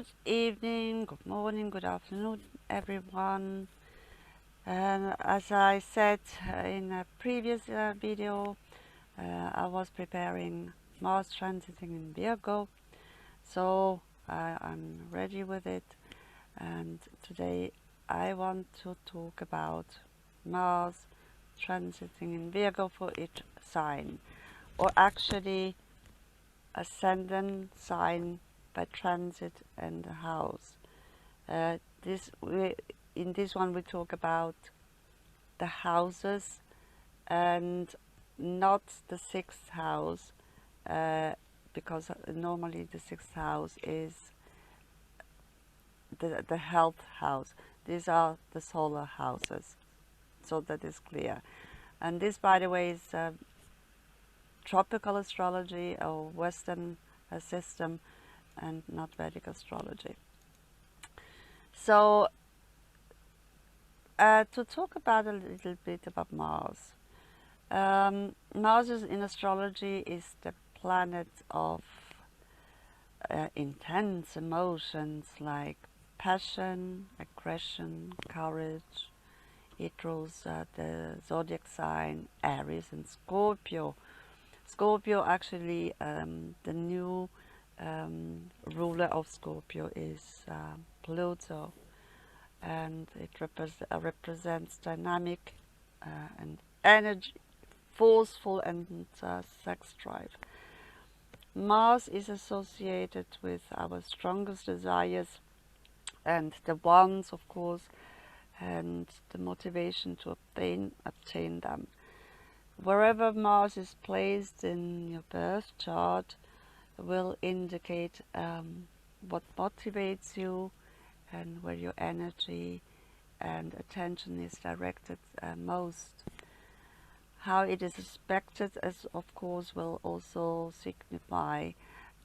Good evening, good morning, good afternoon, everyone. And as I said in a previous video, I was preparing Mars transiting in Virgo, so I'm ready with it. And today I want to talk about Mars transiting in Virgo for each sign, or actually ascendant sign by transit and the house. In this one we talk about the houses and not the sixth house, because normally the sixth house is the health house. These are the solar houses, so that is clear. And this, by the way, is tropical astrology or Western system, and not Vedic astrology. So to talk about a little bit about Mars. Mars in astrology is the planet of intense emotions like passion, aggression, courage. It rules the zodiac sign Aries and Scorpio. Scorpio, actually, the new ruler of Scorpio is Pluto, and it represents dynamic and energy, forceful and sex drive. Mars is associated with our strongest desires and the wants, of course, and the motivation to obtain them. Wherever Mars is placed in your birth chart will indicate what motivates you and where your energy and attention is directed most. How it is aspected, as of course, will also signify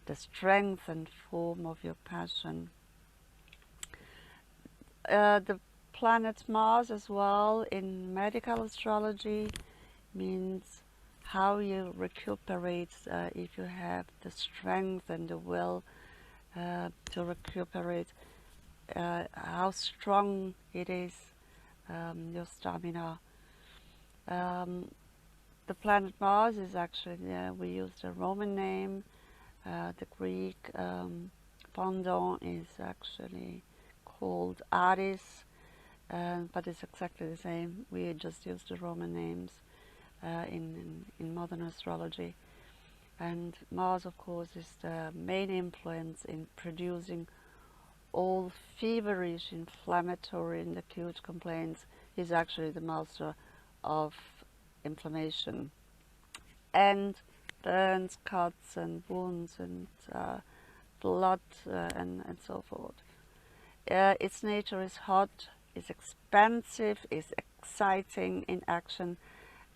the strength and form of your passion. The planet Mars as well in medical astrology means how you recuperate, if you have the strength and the will to recuperate, how strong it is, your stamina. The planet Mars is actually, we use the Roman name, the Greek pendant is actually called Aries, but it's exactly the same. We just use the Roman names in modern astrology. And Mars, of course, is the main influence in producing all feverish, inflammatory and acute complaints. Is actually the master of inflammation and burns, cuts and wounds and blood and so forth. Its nature is hot, is expansive, is exciting in action,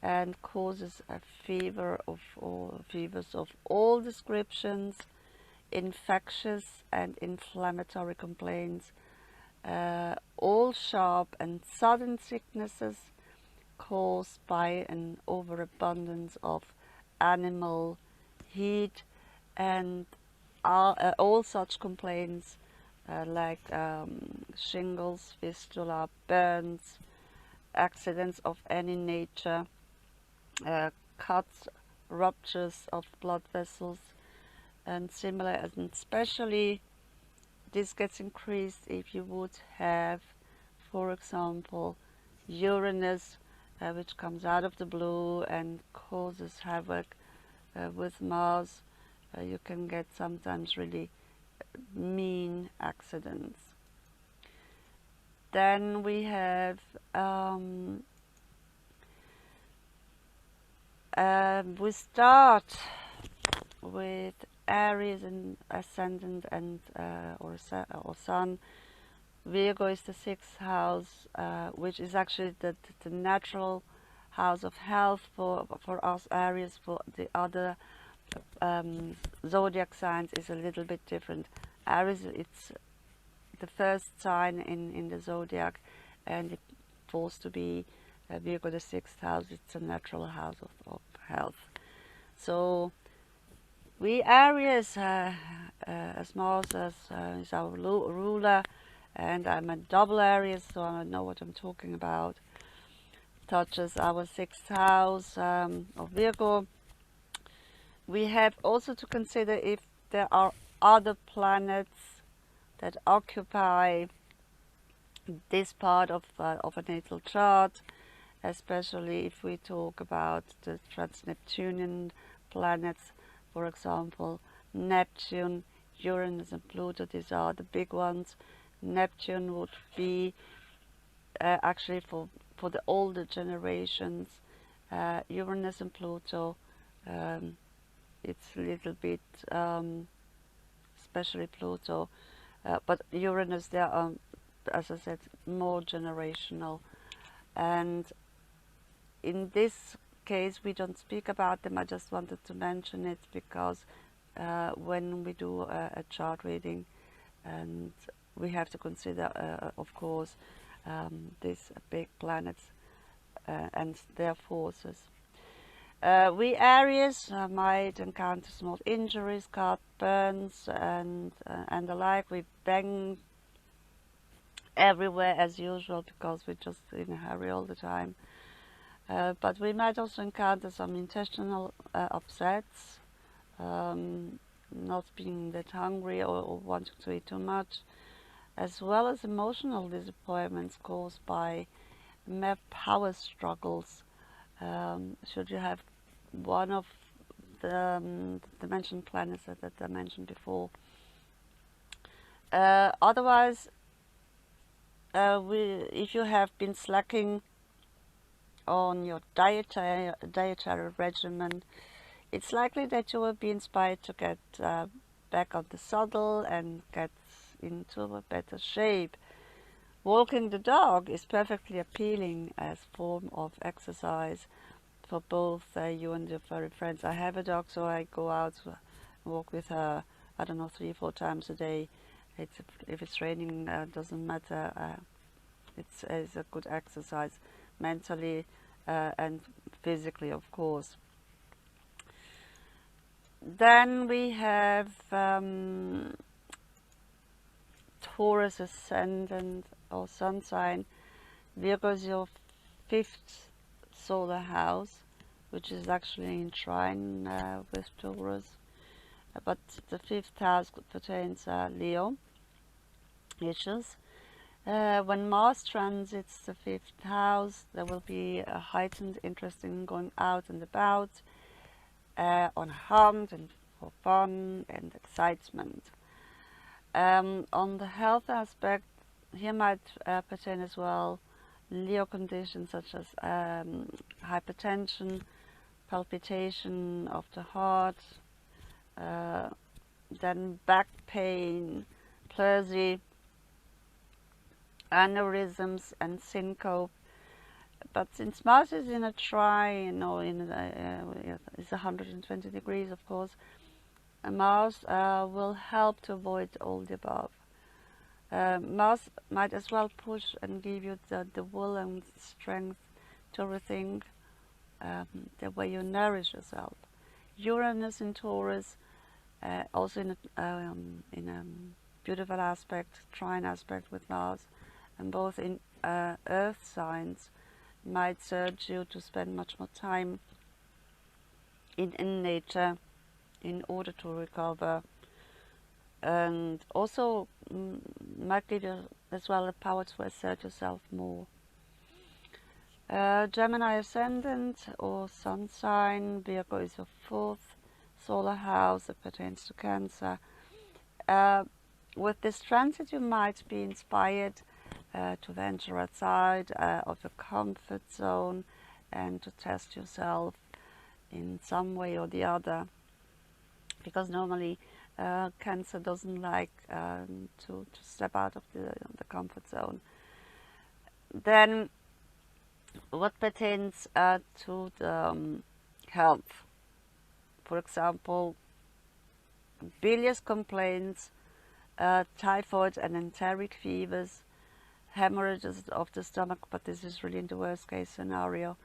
and causes a fevers of all descriptions, infectious and inflammatory complaints, all sharp and sudden sicknesses caused by an overabundance of animal heat, and all such complaints like shingles, fistula, burns, accidents of any nature, cuts, ruptures of blood vessels and similar, and especially this gets increased if you would have, for example, Uranus, which comes out of the blue and causes havoc with Mars. You can get sometimes really mean accidents. Then we have we start with Aries and ascendant and or Sun. Virgo is the sixth house, which is actually the natural house of health for us Aries. For the other zodiac signs is a little bit different. Aries, it's the first sign in the zodiac, and it falls to be Virgo, the sixth house. It's a natural house of health. So We Aries, as Mars is our ruler, and I'm a double Aries, so I know what I'm talking about. Touches our 6th house of Virgo. We have also to consider if there are other planets that occupy this part of a natal chart, especially if we talk about the trans-Neptunian planets, for example, Neptune, Uranus and Pluto. These are the big ones. Neptune would be actually for the older generations. Uranus and Pluto, it's a little bit, especially Pluto, but Uranus, they are, as I said, more generational. And in this case, we don't speak about them. I just wanted to mention it because when we do a chart reading, and we have to consider, of course, these big planets and their forces. We Aries might encounter small injuries, cut, burns, and the like. We bang everywhere as usual because we're just in a hurry all the time. But we might also encounter some intestinal upsets, not being that hungry or wanting to eat too much, as well as emotional disappointments caused by power struggles. Should you have one of the mentioned planets that I mentioned before. Otherwise, if you have been slacking on your dietary regimen, it's likely that you will be inspired to get back on the saddle and get into a better shape. Walking the dog is perfectly appealing as form of exercise for both you and your furry friends. I have a dog, so I go out and walk with her, I don't know, 3-4 times a day. If it's raining, doesn't matter. It's a good exercise, mentally and physically, of course. Then we have Taurus ascendant or sun sign. Virgo is your 5th solar house, which is actually in trine with Taurus. But the 5th house pertains Leo issues. When Mars transits the 5th house, there will be a heightened interest in going out and about, on a hunt and for fun and excitement. On the health aspect, here might pertain as well Leo conditions such as hypertension, palpitation of the heart, then back pain, pleurisy, aneurysms and syncope. But since Mars is in a trine, or it's 120 degrees, of course, Mars will help to avoid all the above. Mars might as well push and give you the will and strength to rethink the way you nourish yourself. Uranus in Taurus, also in a beautiful aspect, trine aspect with Mars, and both in earth signs, might urge you to spend much more time in nature in order to recover, and also might give you as well the power to assert yourself more. Gemini ascendant or sun sign, Virgo is your 4th solar house, it pertains to Cancer. With this transit, you might be inspired to venture outside of your comfort zone and to test yourself in some way or the other, because normally Cancer doesn't like to step out of the comfort zone. Then what pertains to the health, for example, bilious complaints, typhoid and enteric fevers, hemorrhages of the stomach, but this is really in the worst case scenario.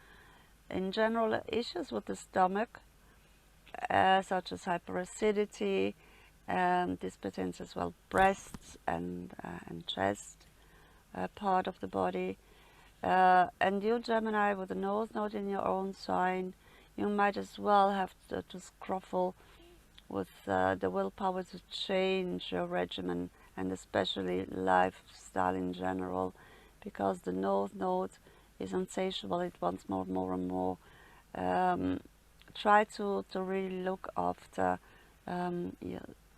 In general, issues with the stomach, such as hyperacidity. This pertains as well breasts and chest part of the body. And you, Gemini, with the North Node in your own sign, you might as well have to scruffle with the willpower to change your regimen and especially lifestyle in general, because the North Node is insatiable. It wants more and more. Try to really look after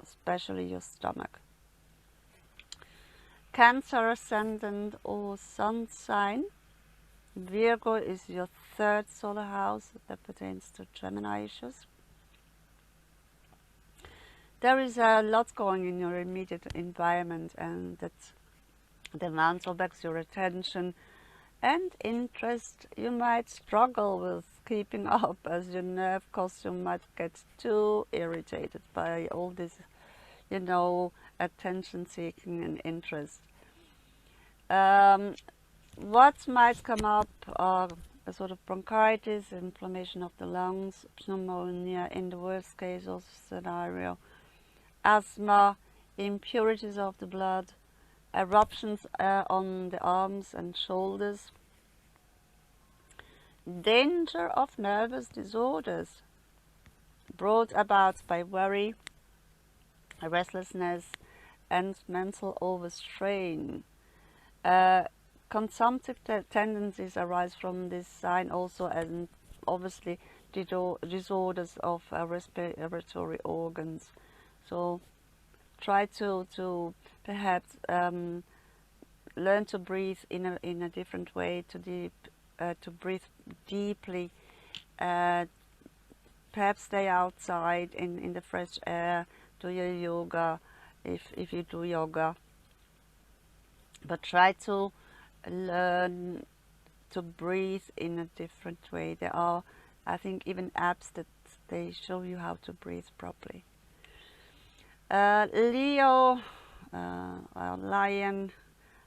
especially your stomach. Cancer ascendant or sun sign. Virgo is your third solar house that pertains to Gemini issues. There is a lot going in your immediate environment, and that demands or begs your attention and interest. You might struggle with keeping up as your nerve costume might get too irritated by all this, you know, attention seeking and interest. What might come up are a sort of bronchitis, inflammation of the lungs, pneumonia in the worst case of scenario, asthma, impurities of the blood, eruptions on the arms and shoulders, danger of nervous disorders brought about by worry, restlessness, and mental overstrain. Consumptive tendencies arise from this sign also, and obviously disorders of respiratory organs. So try to perhaps learn to breathe in a different way, to breathe deeply. Perhaps stay outside in the fresh air, do your yoga if you do yoga. But try to learn to breathe in a different way. There are, I think, even apps that they show you how to breathe properly. Leo, lion,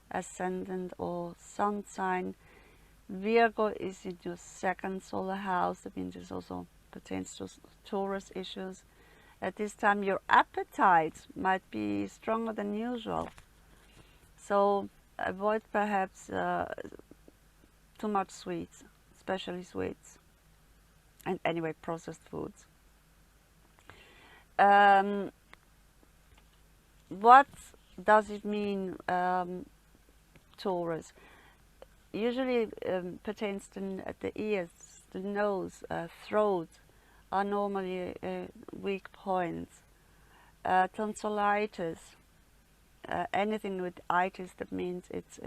ascendant or sun sign. Virgo is in your second solar house. That means it also pertains to Taurus issues. At this time, your appetite might be stronger than usual. So avoid perhaps too much sweets, especially sweets, and anyway, processed foods. What does it mean, Taurus? Usually pertains to the ears, the nose, throat are normally weak points. Tonsillitis, anything with itis, that means it's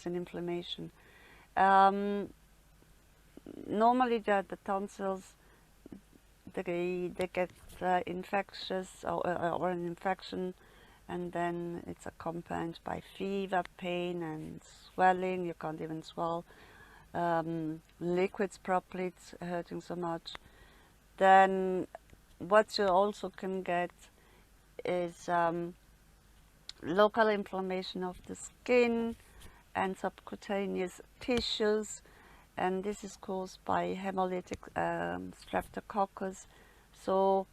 an inflammation. Normally the tonsils, they get infectious or an infection, and then it's accompanied by fever, pain and swelling. You can't even swallow liquids properly, it's hurting so much. Then what you also can get is local inflammation of the skin and subcutaneous tissues, and this is caused by hemolytic streptococcus. So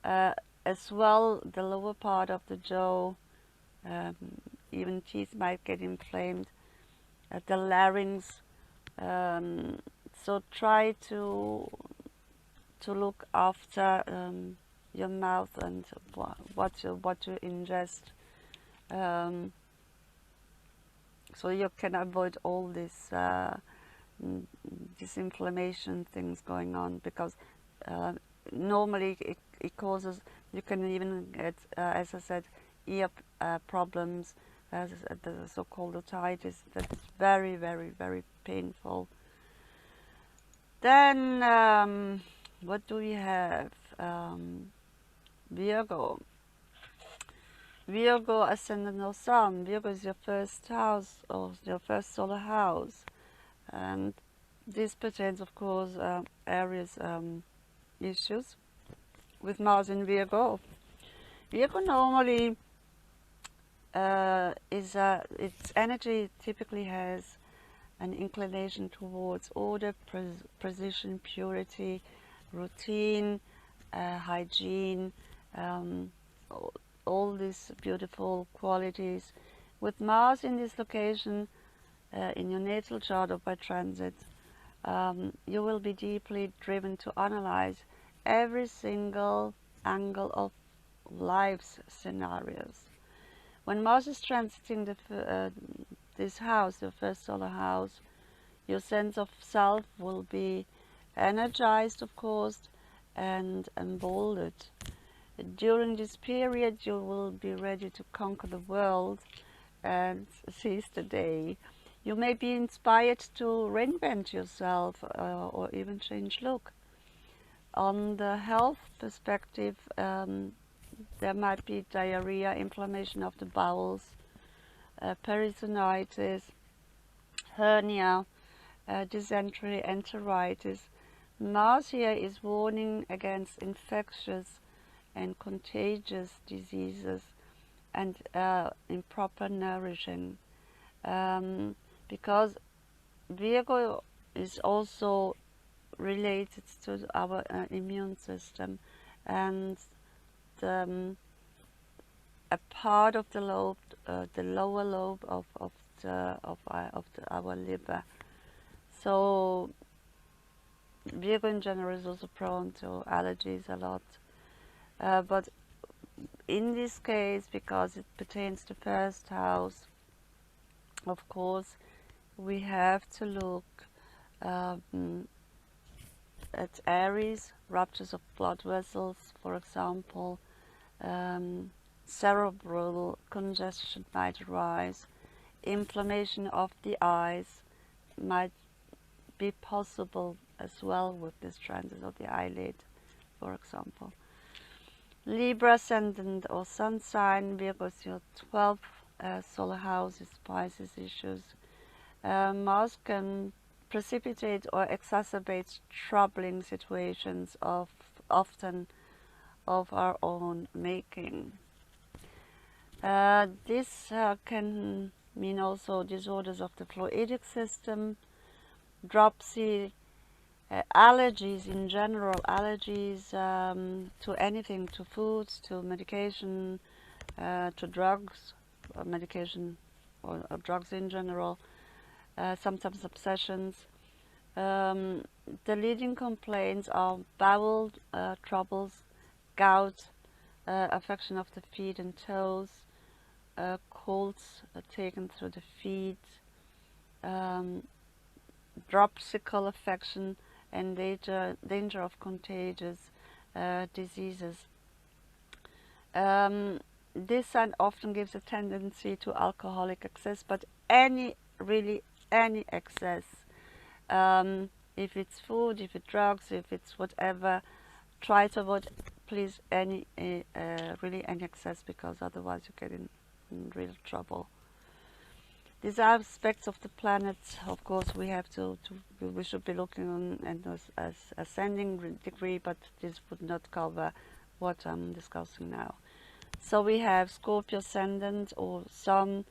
as well, the lower part of the jaw, even teeth might get inflamed, the larynx. So try to look after your mouth and what you ingest, so you can avoid all this inflammation things going on, because normally it causes, you can even get, as I said, ear problems, the so-called otitis. That is very, very, very painful. Then what do we have? Virgo. Virgo ascendant or sun. Virgo is your first house, or your first solar house, and this pertains, of course, Aries issues with Mars in Virgo. Virgo normally its energy typically has an inclination towards order, precision, purity, routine, hygiene, all these beautiful qualities. With Mars in this location, in your natal chart or by transit, you will be deeply driven to analyze every single angle of life's scenarios. When Mars is transiting this house, the first solar house, your sense of self will be energized, of course, and emboldened. During this period, you will be ready to conquer the world and seize the day. You may be inspired to reinvent yourself or even change look. On the health perspective, there might be diarrhea, inflammation of the bowels, peritonitis, hernia, dysentery, enteritis. Mars here is warning against infectious and contagious diseases and improper nourishing, because Virgo is also related to our immune system, and a part of the lobe, the lower lobe of our liver. So Virgo in general is also prone to allergies a lot, but in this case, because it pertains to first house, of course, we have to look at Aries, ruptures of blood vessels, for example. Cerebral congestion might arise. Inflammation of the eyes might be possible as well with this transit of the eyelid, for example. Libra ascendant or sun sign, Virgo is your 12th solar house, is Pisces issues. Mars can precipitate or exacerbate troubling situations often of our own making. This can mean also disorders of the fluidic system, dropsy, allergies in general, allergies to anything, to foods, to medication, to drugs, or medication or drugs in general, sometimes obsessions. The leading complaints are bowel troubles, gout, affection of the feet and toes, colds taken through the feet, dropsical affection, and danger of contagious diseases. This sign often gives a tendency to alcoholic excess, but really any excess, if it's food, if it's drugs, if it's whatever, try to avoid, please, really any excess, because otherwise you get in real trouble. These aspects of the planets, of course, we should be looking on as ascending degree, but this would not cover what I'm discussing now. So we have Scorpio ascendant or Sun.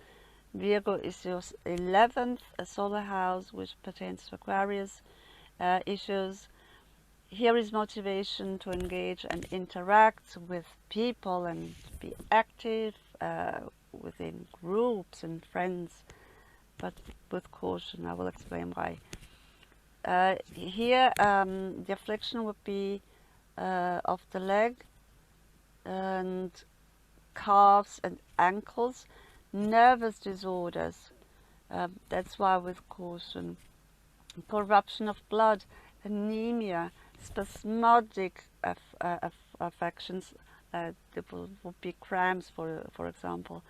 Virgo is your 11th solar house, which pertains to Aquarius issues. Here is motivation to engage and interact with people and be active within groups and friends, but with caution. I will explain why. Here the affliction would be of the leg and calves and ankles, nervous disorders, that's why with caution. Corruption of blood, anemia, spasmodic affections, there would be cramps, for example.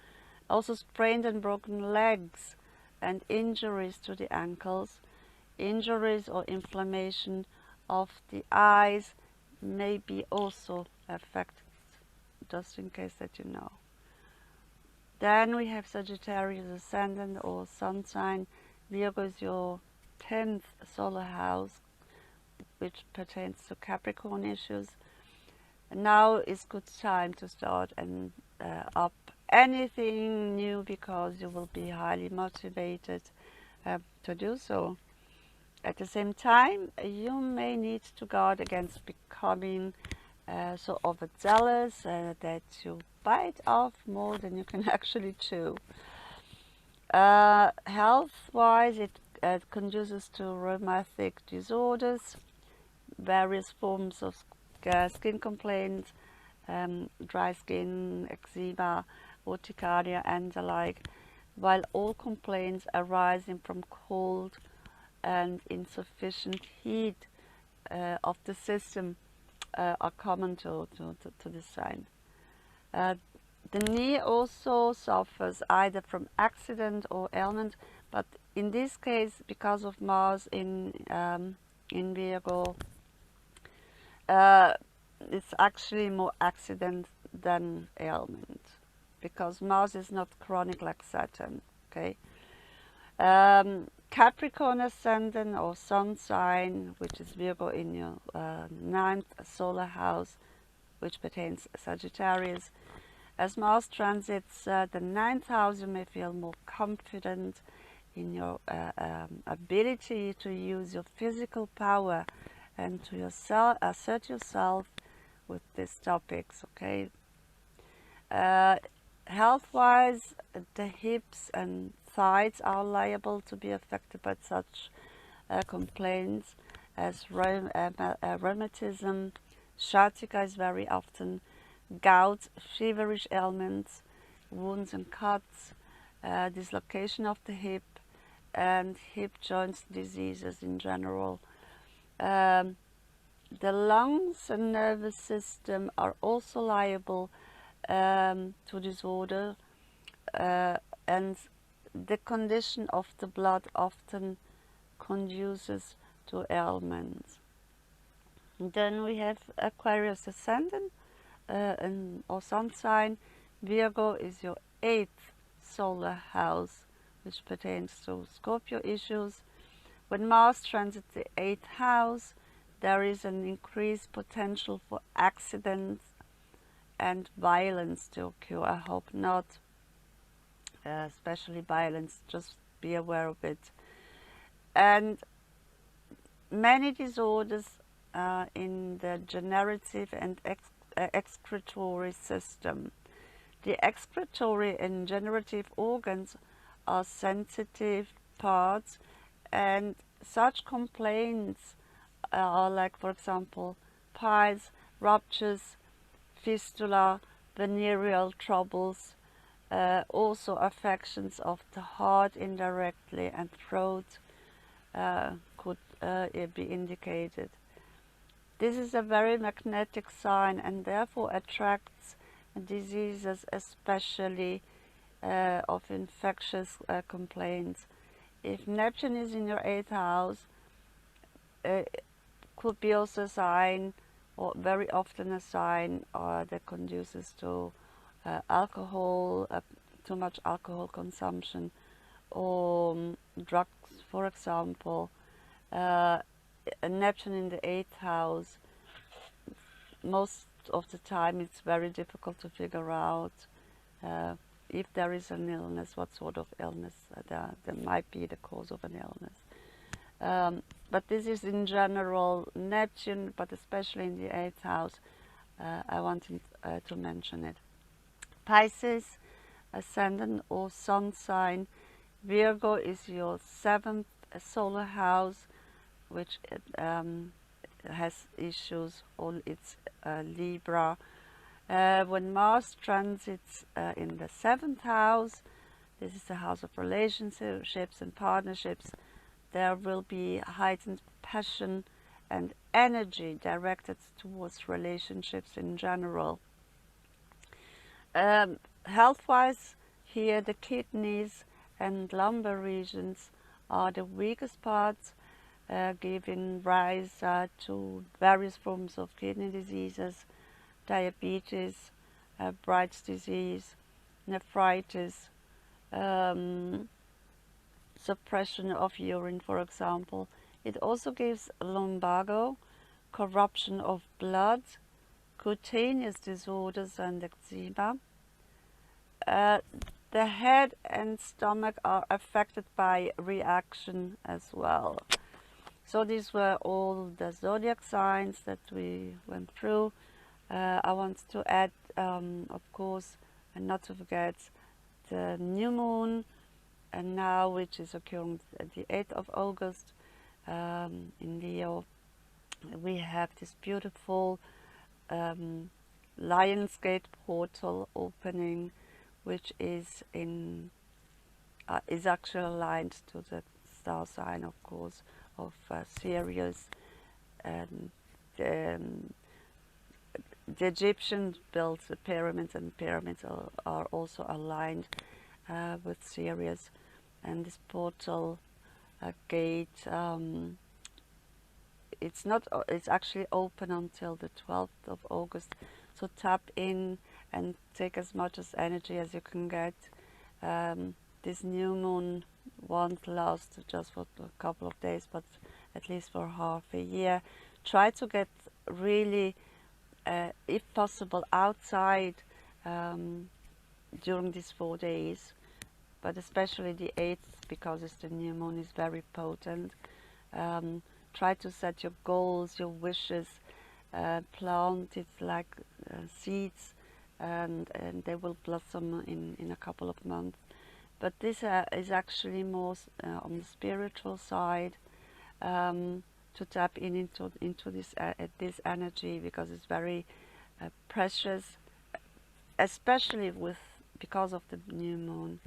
Also sprained and broken legs and injuries to the ankles. Injuries or inflammation of the eyes may be also affected, just in case that you know. Then we have Sagittarius ascendant or sun sign. Virgo is your 10th solar house, which pertains to Capricorn issues. And now is good time to start and up anything new, because you will be highly motivated to do so. At the same time, you may need to guard against becoming so overzealous that you bite off more than you can actually chew. Health-wise, it conduces to rheumatic disorders, various forms of skin complaints, dry skin, eczema, urticaria, and the like, while all complaints arising from cold and insufficient heat of the system are common to this sign. The knee also suffers either from accident or ailment, but in this case, because of Mars in Virgo, it's actually more accident than ailment, because Mars is not chronic like Saturn. Okay. Capricorn ascendant or sun sign, which is Virgo in your ninth solar house, which pertains Sagittarius. As Mars transits the ninth house, you may feel more confident in your ability to use your physical power and to assert yourself with these topics. Okay. Health-wise, the hips and thighs are liable to be affected by such complaints as rheumatism, sciatica is very often, gout, feverish ailments, wounds and cuts, dislocation of the hip, and hip joints diseases in general. The lungs and nervous system are also liable to disorder, and the condition of the blood often conduces to ailments. Then we have Aquarius ascendant or sun sign. Virgo is your 8th solar house, which pertains to Scorpio issues. When Mars transits the 8th house, there is an increased potential for accidents and violence to occur. I hope not, especially violence, just be aware of it. And many disorders in the generative and excretory system. The excretory and generative organs are sensitive parts, and such complaints are like, for example, piles, ruptures, fistula, venereal troubles, also affections of the heart indirectly, and throat could be indicated. This is a very magnetic sign and therefore attracts diseases, especially of infectious complaints. If Neptune is in your 8th house, could be also a sign, or very often a sign that conduces to alcohol, too much alcohol consumption, or drugs, for example. Neptune in the 8th house, most of the time it's very difficult to figure out if there is an illness, what sort of illness there might be the cause of an illness. But this is in general Neptune, but especially in the 8th house, I wanted to mention it. Pisces, ascendant or sun sign. Virgo is your 7th solar house, which has issues, all its Libra. When Mars transits in the 7th house, this is the house of relationships and partnerships, there will be heightened passion and energy directed towards relationships in general. Health-wise, here the kidneys and lumbar regions are the weakest parts, giving rise to various forms of kidney diseases, diabetes, Bright's disease, nephritis, suppression of urine, for example. It also gives lumbago, corruption of blood, cutaneous disorders and eczema. The head and stomach are affected by reaction as well. So these were all the zodiac signs that we went through. I want to add, of course, and not to forget, the new moon, and now which is occurring at the 8th of August in Leo. We have this beautiful Lion's Gate portal opening, which is is actually aligned to the star sign, of course, of Sirius. And the Egyptians built the pyramids, and pyramids are also aligned with Sirius. And this portal gate, it's actually open until the 12th of August. So tap in and take as much as energy as you can get. This new moon won't last just for a couple of days, but at least for half a year. Try to get really, if possible, outside during these 4 days, but especially the 8th, because it's the new moon, is very potent. Try to set your goals, your wishes, plant it like seeds, and they will blossom in a couple of months. But this is actually more on the spiritual side, to tap into this energy, because it's very precious, especially because of the new moon.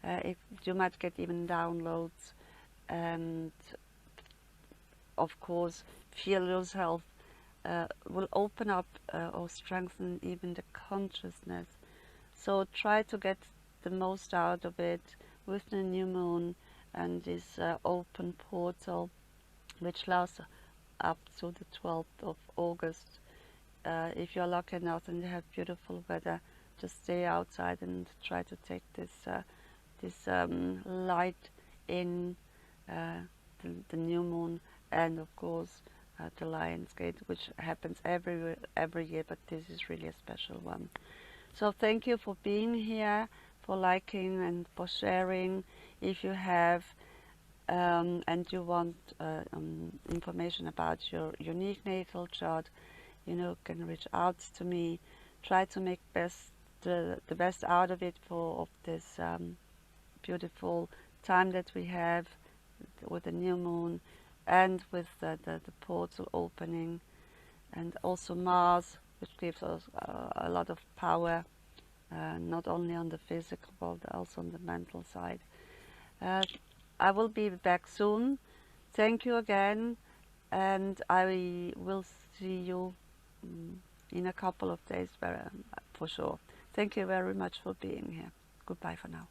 If you might get even downloads, and of course feel yourself will open up or strengthen even the consciousness. So try to get the most out of it with the new moon and this open portal, which lasts up to the 12th of August. If you're lucky enough and you have beautiful weather, just stay outside and try to take this light in the new moon, and of course the Lion's Gate, which happens every year, but this is really a special one. So thank you for being here, for liking and for sharing. If you have and you want information about your unique natal chart, you can reach out to me. Try to make the best out of it of this beautiful time that we have with the new moon, and with the portal opening, and also Mars, which gives us a lot of power, not only on the physical but also on the mental side. I will be back soon. Thank you again, and I will see you in a couple of days for sure. Thank you very much for being here. Goodbye for now.